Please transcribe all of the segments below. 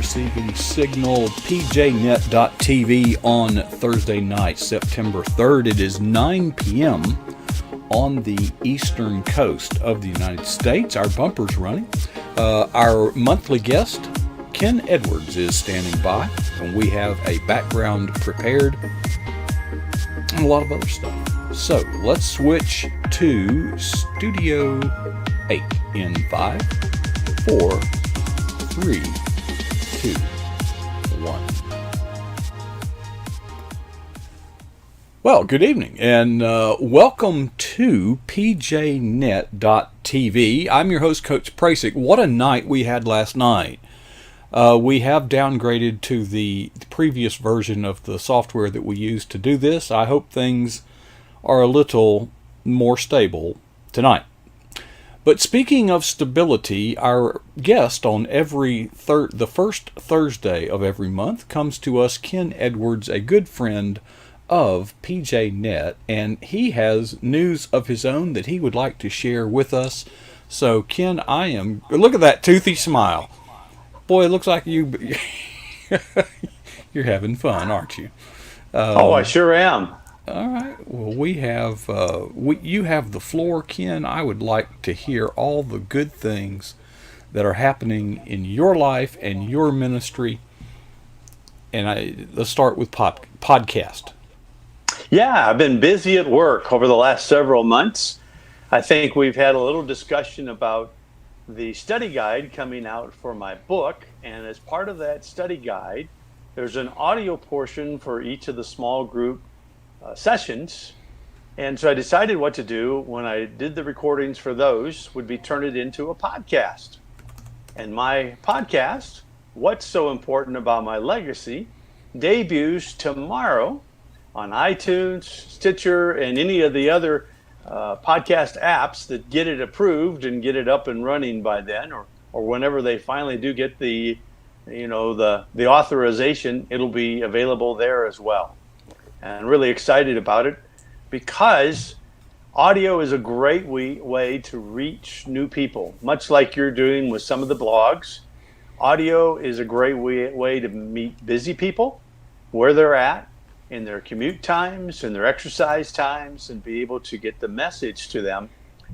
receiving signal pjnet.tv on Thursday night, September 3rd. It is 9 p.m. on the eastern coast of the United States. Our bumper's running. Our monthly guest, Kenn Edwards, is standing by, and we have a background prepared and a lot of other stuff. So let's switch to Studio 8 in 5, 4, 3, 2, 1. Well, good evening, and welcome to pjnet.tv. I'm your host, Coach Prasick. What a night we had last night. We have downgraded to the previous version of the software that we used to do this. I hope things are a little more stable tonight. But speaking of stability, our guest on the first Thursday of every month comes to us, Kenn Edwards, a good friend of PJNet, and he has news of his own that he would like to share with us. So, Kenn, look at that toothy smile. Boy, it looks like you're having fun, aren't you? I sure am. All right. Well, you have the floor, Kenn. I would like to hear all the good things that are happening in your life and your ministry. And let's start with podcast. Yeah, I've been busy at work over the last several months. I think we've had a little discussion about the study guide coming out for my book. And as part of that study guide, there's an audio portion for each of the small group sessions. And so I decided what to do when I did the recordings for those would be turn it into a podcast. And my podcast, What's So Important About My Legacy, debuts tomorrow on iTunes, Stitcher, and any of the other podcast apps that get it approved and get it up and running by then, or whenever they finally do get the authorization, it'll be available there as well. And really excited about it because audio is a great way to reach new people, much like you're doing with some of the blogs. Audio is a great way to meet busy people where they're at in their commute times, in their exercise times, and be able to get the message to them.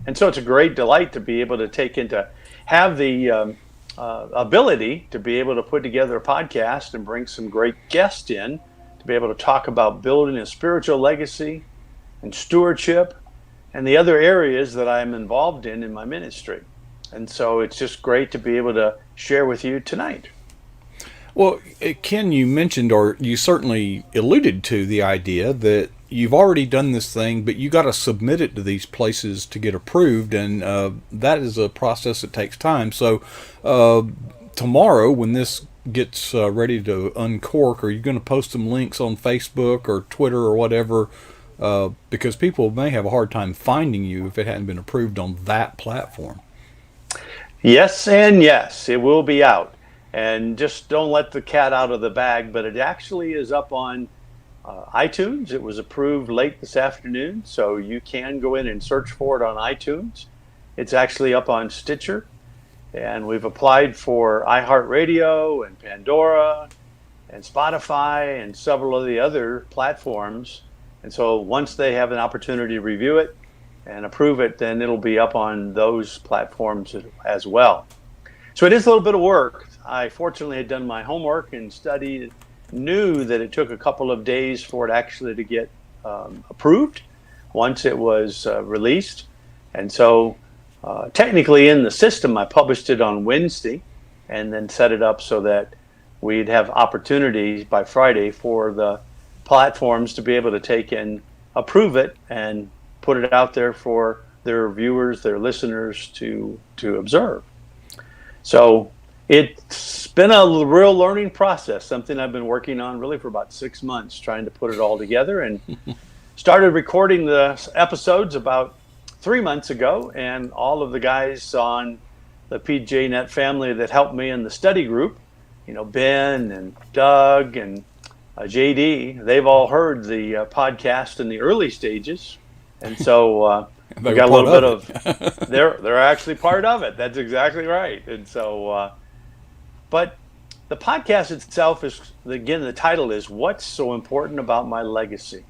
And so it's a great delight to be able to have the ability to be able to put together a podcast and bring some great guests in to be able to talk about building a spiritual legacy and stewardship and the other areas that I'm involved in my ministry. And so it's just great to be able to share with you tonight. Well, Kenn, you mentioned, or you certainly alluded to the idea that you've already done this thing, but you got to submit it to these places to get approved, and that is a process that takes time. So tomorrow, when this gets ready to uncork, are you going to post some links on Facebook or Twitter or whatever? Because people may have a hard time finding you if it hadn't been approved on that platform. Yes and yes, it will be out. And just don't let the cat out of the bag, but it actually is up on iTunes. It was approved late this afternoon, so you can go in and search for it on iTunes. It's actually up on Stitcher, and we've applied for iHeartRadio and Pandora and Spotify and several of the other platforms. And so once they have an opportunity to review it and approve it, then it'll be up on those platforms as well. So it is a little bit of work. I fortunately had done my homework and studied, knew that it took a couple of days for it actually to get approved once it was released. And so technically in the system, I published it on Wednesday and then set it up so that we'd have opportunities by Friday for the platforms to be able to take and approve it and put it out there for their viewers, their listeners to observe. So it's been a real learning process, something I've been working on really for about 6 months, trying to put it all together, and started recording the episodes about 3 months ago. And all of the guys on the PJNet family that helped me in the study group, Ben and Doug and JD, they've all heard the podcast in the early stages. And so we got a little bit of, they're actually part of it. That's exactly right. And so, but the podcast itself is, again, the title is What's So Important About My Legacy?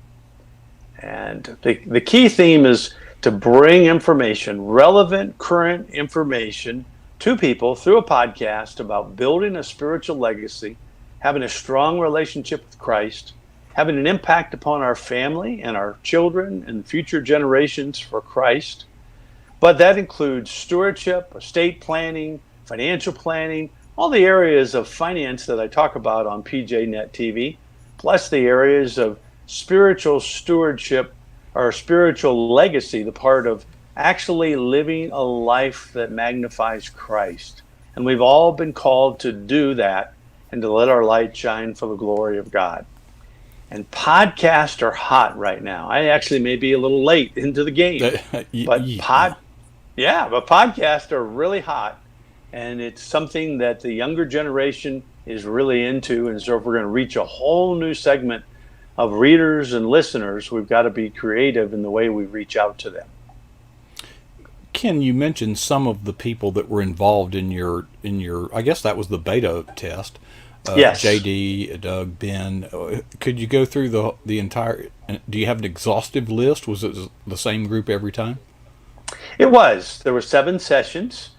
And the key theme is to bring information, relevant, current information to people through a podcast about building a spiritual legacy, having a strong relationship with Christ, having an impact upon our family and our children and future generations for Christ. But that includes stewardship, estate planning, financial planning, all the areas of finance that I talk about on PJNet TV, plus the areas of spiritual stewardship or spiritual legacy, the part of actually living a life that magnifies Christ. And we've all been called to do that and to let our light shine for the glory of God. And podcasts are hot right now. I actually may be a little late into the game, but podcasts are really hot. And it's something that the younger generation is really into. And so if we're going to reach a whole new segment of readers and listeners, we've got to be creative in the way we reach out to them. Ken, you mentioned some of the people that were involved in your I guess that was the beta test. Yes. JD, Doug, Ben. Could you go through the entire, do you have an exhaustive list? Was it the same group every time? It was. There were 7 sessions.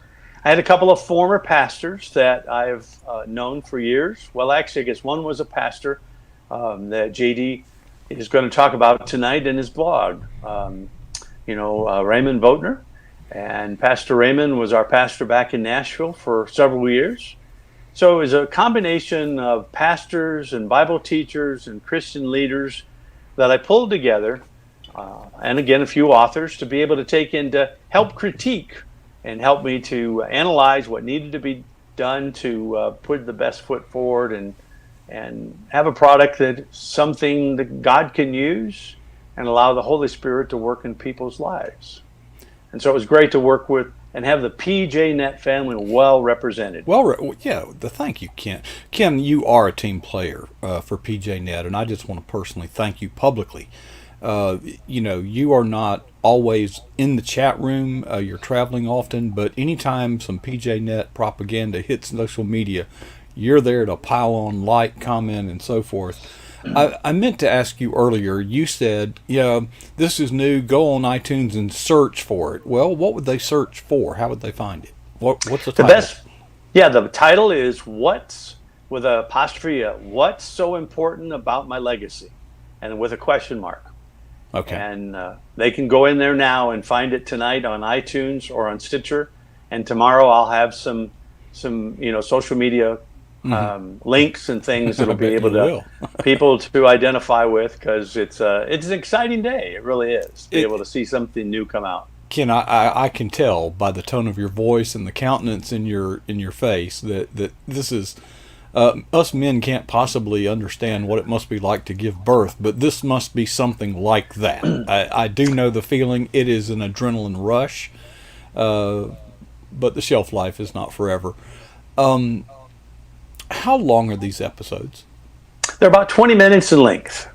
I had a couple of former pastors that I've known for years. Well, actually, I guess one was a pastor that JD is going to talk about tonight in his blog. Raymond Votner. And Pastor Raymond was our pastor back in Nashville for several years. So it was a combination of pastors and Bible teachers and Christian leaders that I pulled together, and again, a few authors to be able to take in to help critique and help me to analyze what needed to be done to put the best foot forward and have a product that's something that God can use and allow the Holy Spirit to work in people's lives. And so it was great to work with and have the PJNet family well represented. Thank you, Ken. Ken, you are a team player for PJNet, and I just want to personally thank you publicly. You are not always in the chat room. You're traveling often, but anytime some PJNet propaganda hits social media, you're there to pile on, like, comment, and so forth. I meant to ask you earlier, you said, this is new, go on iTunes and search for it. Well, what would they search for? How would they find it? What's the title? The title is What's, with an apostrophe, What's So Important About My Legacy? And with a question mark. Okay. And they can go in there now and find it tonight on iTunes or on Stitcher. And tomorrow I'll have some social media links and things that'll be able to people to identify with, because it's an exciting day. It really is to be able to see something new come out. Ken, I can tell by the tone of your voice and the countenance in your face that this is us men can't possibly understand what it must be like to give birth, but this must be something like that. I do know the feeling. It is an adrenaline rush, but the shelf life is not forever. How long are these episodes? They're about 20 minutes in length,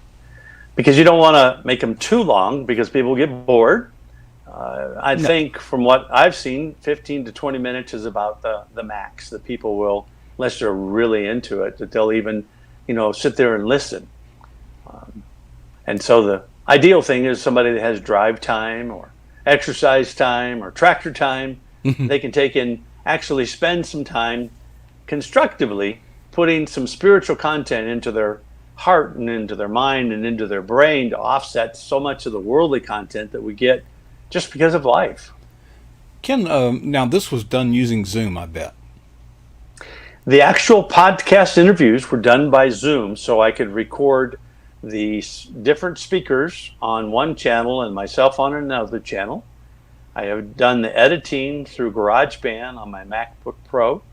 because you don't want to make them too long because people get bored. I think from what I've seen, 15 to 20 minutes is about the max that people will, unless they're really into it, that they'll even, sit there and listen. And so the ideal thing is somebody that has drive time or exercise time or tractor time. They can take and actually spend some time constructively putting some spiritual content into their heart and into their mind and into their brain to offset so much of the worldly content that we get just because of life. Ken, now this was done using Zoom, I bet. The actual podcast interviews were done by Zoom, so I could record the different speakers on one channel and myself on another channel. I have done the editing through GarageBand on my MacBook Pro.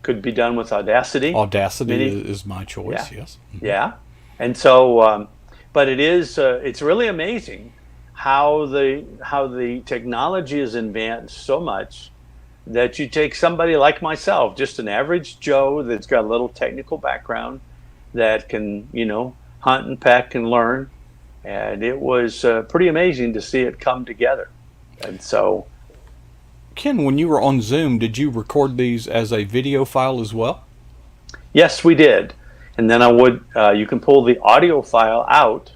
Could be done with Audacity. Audacity is my choice, yes. Yeah. And so, but it's really amazing how the technology is advanced so much that you take somebody like myself, just an average Joe that's got a little technical background, that can, hunt and peck and learn. And it was pretty amazing to see it come together. And so, Ken, when you were on Zoom, did you record these as a video file as well? Yes, we did. And then you can pull the audio file out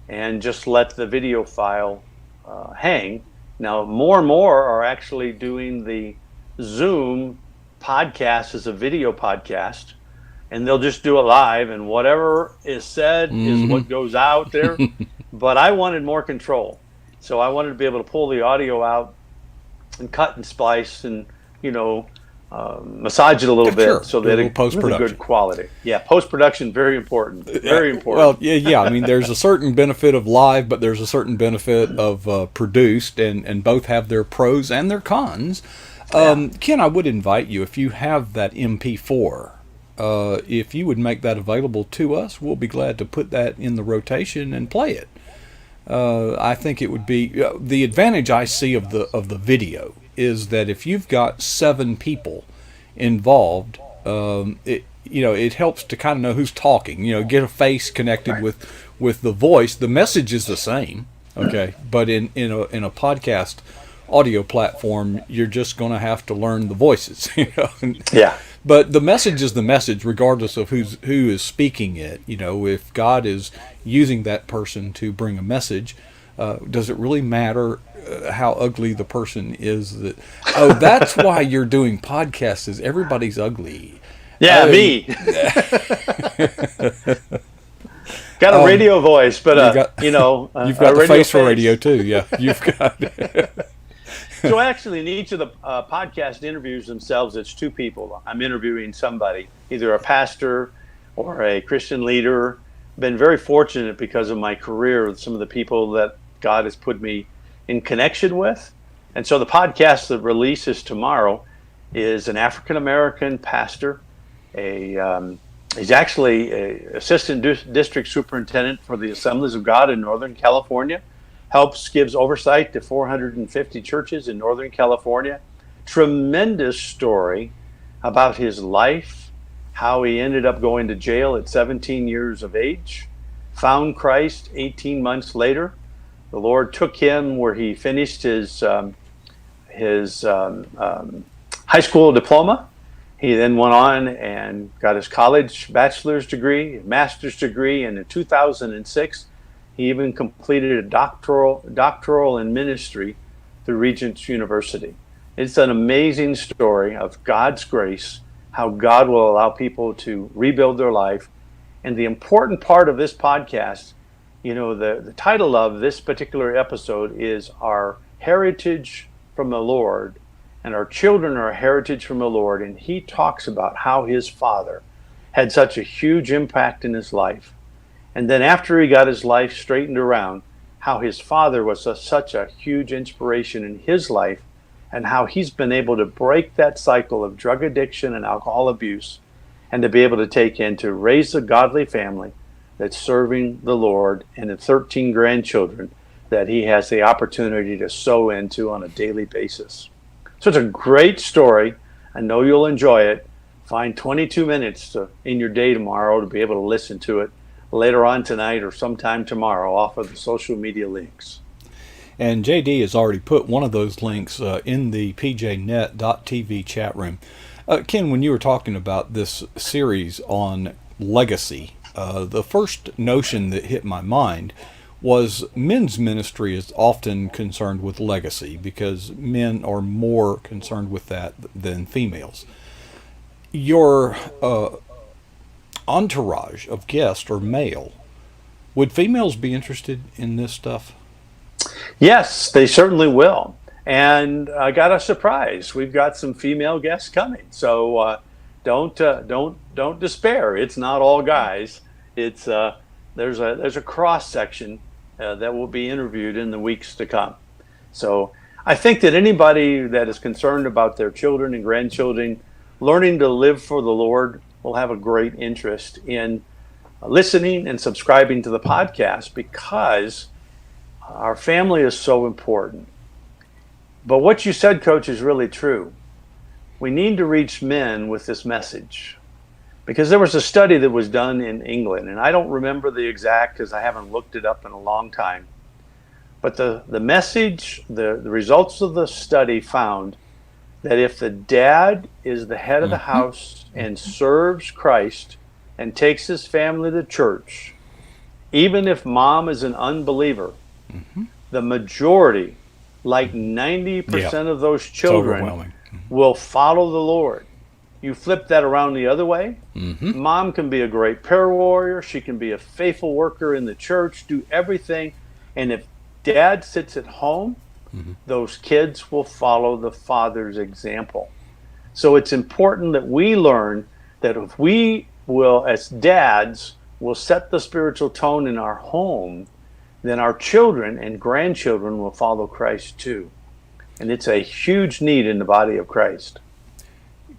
and just let the video file hang. Now, more and more are actually doing the Zoom podcast as a video podcast, and they'll just do it live, and whatever is said is what goes out there. But I wanted more control. So I wanted to be able to pull the audio out and cut and splice and, massage it a little bit so that it's really good quality. Yeah, post-production, very important. Very important. Well, yeah. I mean, there's a certain benefit of live, but there's a certain benefit of produced, and both have their pros and their cons. Ken, I would invite you, if you have that MP4, if you would make that available to us, we'll be glad to put that in the rotation and play it. I think it would be the advantage I see of the video is that if you've got 7 people involved, it helps to kind of know who's talking. Get a face connected with the voice. The message is the same, okay, but in a podcast audio platform, you're just going to have to learn the voices. Yeah. But the message is the message, regardless of who is speaking it. If God is using that person to bring a message, does it really matter how ugly the person is? That's why you're doing podcasts. Is everybody's ugly? Yeah, me. Got a radio voice, but you've got the face for radio too. Yeah, you've got. So actually, in each of the podcast interviews themselves, it's 2 people. I'm interviewing somebody, either a pastor or a Christian leader. Been very fortunate because of my career with some of the people that God has put me in connection with. And so the podcast that releases tomorrow is an African-American pastor. He's actually an assistant district superintendent for the Assemblies of God in Northern California. Gives oversight to 450 churches in Northern California. Tremendous story about his life, how he ended up going to jail at 17 years of age, found Christ 18 months later. The Lord took him where he finished his high school diploma. He then went on and got his college bachelor's degree, master's degree, and in 2006, he even completed a doctoral in ministry through Regents University. It's an amazing story of God's grace, how God will allow people to rebuild their life. And the important part of this podcast, the title of this particular episode is Our Heritage from the Lord, and our children are a heritage from the Lord. And he talks about how his father had such a huge impact in his life. And then after he got his life straightened around, how his father was such a huge inspiration in his life, and how he's been able to break that cycle of drug addiction and alcohol abuse, and to be able to take in to raise a godly family that's serving the Lord, and the 13 grandchildren that he has the opportunity to sow into on a daily basis. So it's a great story. I know you'll enjoy it. Find 22 minutes in your day tomorrow to be able to listen to it later on tonight or sometime tomorrow off of the social media links. And JD has already put one of those links in the pjnet.tv chat room. Ken, when you were talking about this series on legacy, the first notion that hit my mind was men's ministry is often concerned with legacy because men are more concerned with that than females. Your entourage of guests are male. Would females be interested in this stuff? Yes, they certainly will. And I got a surprise. We've got some female guests coming. So don't despair. It's not all guys. It's there's a cross section that will be interviewed in the weeks to come. So I think that anybody that is concerned about their children and grandchildren learning to live for the Lord will have a great interest in listening and subscribing to the podcast, because our family is so important. But what you said, Coach, is really true. We need to reach men with this message, because there was a study that was done in England, and I don't remember the exact because I haven't looked it up in a long time. But the message, the results of the study found that if the dad is the head of the Mm-hmm. house and serves Christ and takes his family to church, even if mom is an unbeliever, Mm-hmm. the majority, like Yeah, 90% of those it's children, overwhelming. will follow the Lord. You flip that around the other way, Mm-hmm. mom can be a great prayer warrior. She can be a faithful worker in the church, do everything. And if dad sits at home, Mm-hmm. those kids will follow the father's example. So it's important that we learn that if we will, as dads, will set the spiritual tone in our home, then our children and grandchildren will follow Christ too. And it's a huge need in the body of Christ.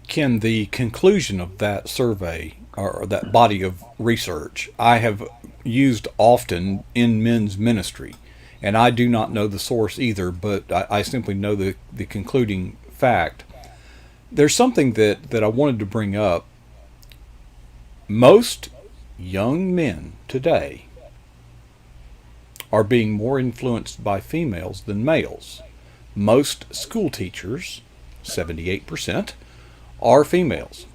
Ken, the conclusion of that survey or that body of research I have used often in men's ministry. And I do not know the source either, but I simply know the concluding fact. There's something that I wanted to bring up. Most young men today are being more influenced by females than males. Most school teachers, 78%, are females.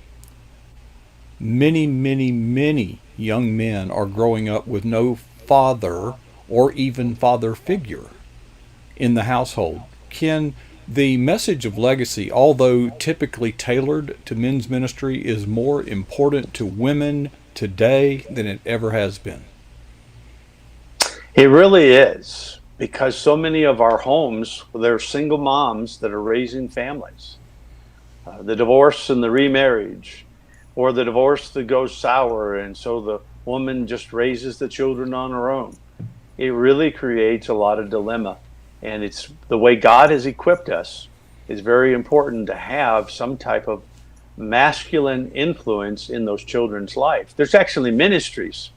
Many, many, many young men are growing up with no father or even father figure in the household. Ken, the message of legacy, although typically tailored to men's ministry, is more important to women today than it ever has been. It really is, because so many of our homes, they're single moms that are raising families. The divorce and the remarriage, or the divorce that goes sour, and so the woman just raises the children on her own. It really creates a lot of dilemma. And it's the way God has equipped us is very important to have some type of masculine influence in those children's life. There's actually ministries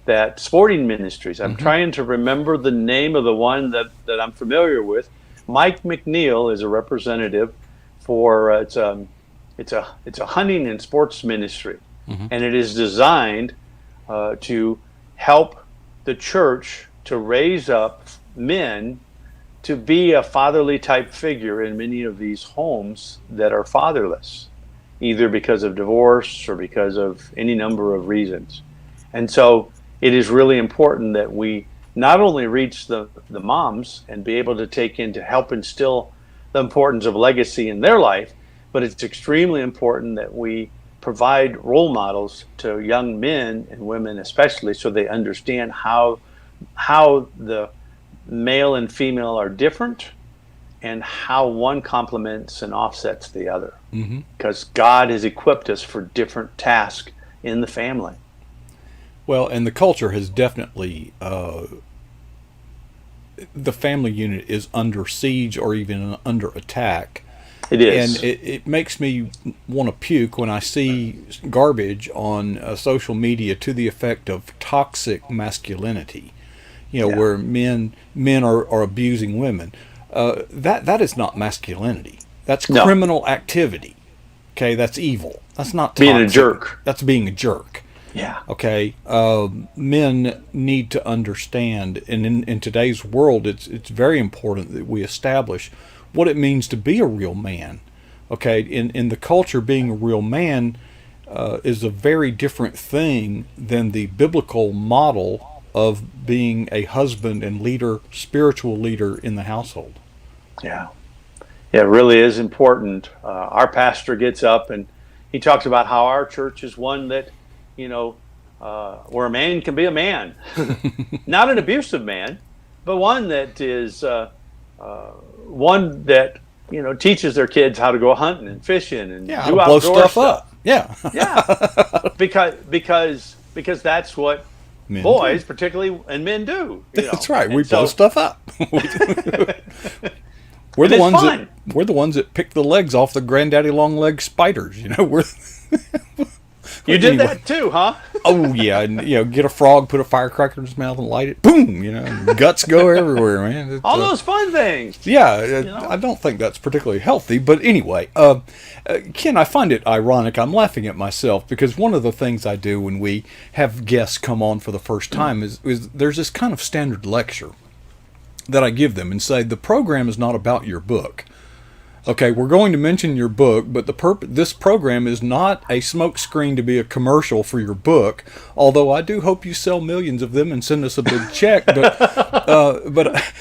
that sporting ministries. I'm Mm-hmm. trying to remember the name of the one that I'm familiar with. Mike McNeil is a representative for it's a hunting and sports ministry, Mm-hmm. and it is designed to help the church to raise up men to be a fatherly type figure in many of these homes that are fatherless, either because of divorce or because of any number of reasons. And so it is really important that we not only reach the moms and be able to take in to help instill the importance of legacy in their life, but it's extremely important that we provide role models to young men and women especially, so they understand how the male and female are different and how one complements and offsets the other, Mm-hmm. because God has equipped us for different tasks in the family. Well, and the culture has definitely, the family unit is under siege or even under attack. It And is. it makes me want to puke when I see garbage on social media to the effect of toxic masculinity. You know, Yeah. where men are abusing women. That is not masculinity. That's No, criminal activity. Okay, that's evil. That's not being a toxic. jerk. That's being a jerk. Yeah. Okay, men need to understand, and in today's world, it's very important that we establish what it means to be a real man. Okay, in the culture, being a real man is a very different thing than the biblical model of being a husband and leader, spiritual leader in the household. Yeah. Yeah, it really is important. Our pastor gets up and he talks about how our church is one that, you know, where a man can be a man, not an abusive man, but one that is one that teaches their kids how to go hunting and fishing and Yeah, how to do blow outdoor stuff stuff. up. Yeah, Yeah, because that's what men do. boys, particularly, and men do. That's right. We And blow so stuff up. We're and the it's ones that fun. we're the ones that pick the legs off the granddaddy long leg spiders. We're You did anyway. that too, huh? Oh yeah, and get a frog, put a firecracker in his mouth, and light it. Boom! And guts go everywhere, man. All those fun things. Yeah, You know? I don't think that's particularly healthy. But anyway, Ken, I find it ironic. I'm laughing at myself because one of the things I do when we have guests come on for the first time is there's this kind of standard lecture that I give them and say the program is not about your book. Okay, we're going to mention your book, but this program is not a smokescreen to be a commercial for your book. Although I do hope you sell millions of them and send us a big check.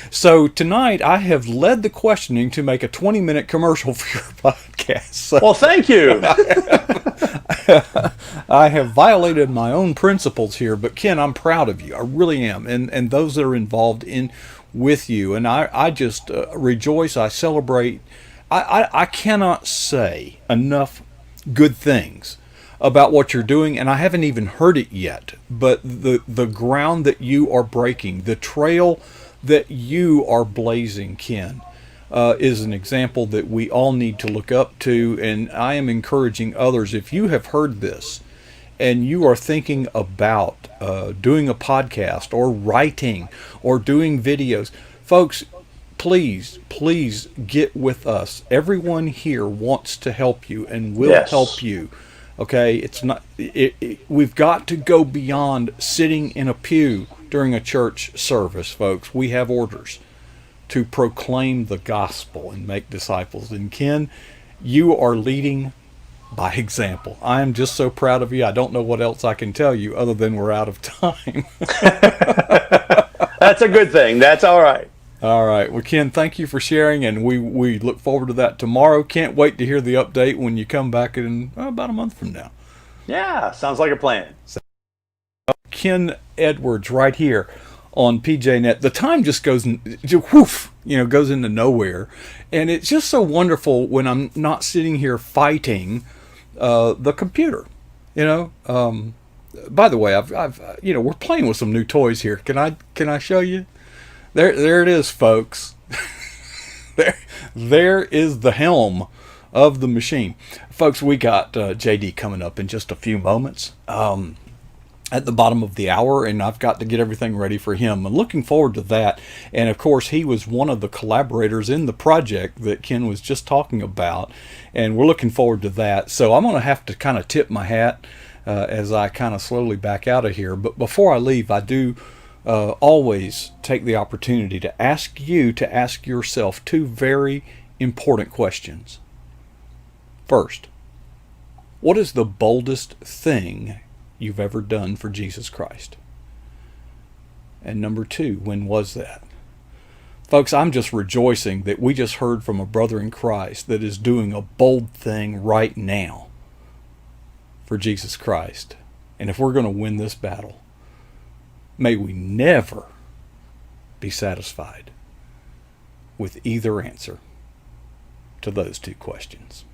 So tonight I have led the questioning to make a 20-minute commercial for your podcast. So Well, thank you. I have violated my own principles here, but Ken, I'm proud of you. I really am, and those that are involved in with you. And I just rejoice. I celebrate. I cannot say enough good things about what you're doing, and I haven't even heard it yet. But the ground that you are breaking, the trail that you are blazing, Ken, is an example that we all need to look up to. And I am encouraging others, if you have heard this and you are thinking about doing a podcast or writing or doing videos, folks, please get with us. Everyone here wants to help you and will Yes. help you. Okay, it's not. We've got to go beyond sitting in a pew during a church service, folks. We have orders to proclaim the gospel and make disciples. And Ken, you are leading by example. I am just so proud of you. I don't know what else I can tell you other than we're out of time. That's a good thing. That's all right. All right. Well, Ken, thank you for sharing, and we look forward to that tomorrow. Can't wait to hear the update when you come back in about a month from now. Yeah, sounds like a plan. Kenn Edwards right here on PJNet. The time just goes, whoof, goes into nowhere. And it's just so wonderful when I'm not sitting here fighting the computer, By the way, I've we're playing with some new toys here. Can I show you? There it is, folks. there is the helm of the machine. Folks, we got JD coming up in just a few moments at the bottom of the hour, and I've got to get everything ready for him. I'm looking forward to that. And of course, he was one of the collaborators in the project that Ken was just talking about, and we're looking forward to that. So I'm going to have to kind of tip my hat as I kind of slowly back out of here. But before I leave, I do always take the opportunity to ask you to ask yourself two very important questions. First, what is the boldest thing you've ever done for Jesus Christ? And number two, when was that? Folks, I'm just rejoicing that we just heard from a brother in Christ that is doing a bold thing right now for Jesus Christ. And if we're going to win this battle, may we never be satisfied with either answer to those two questions.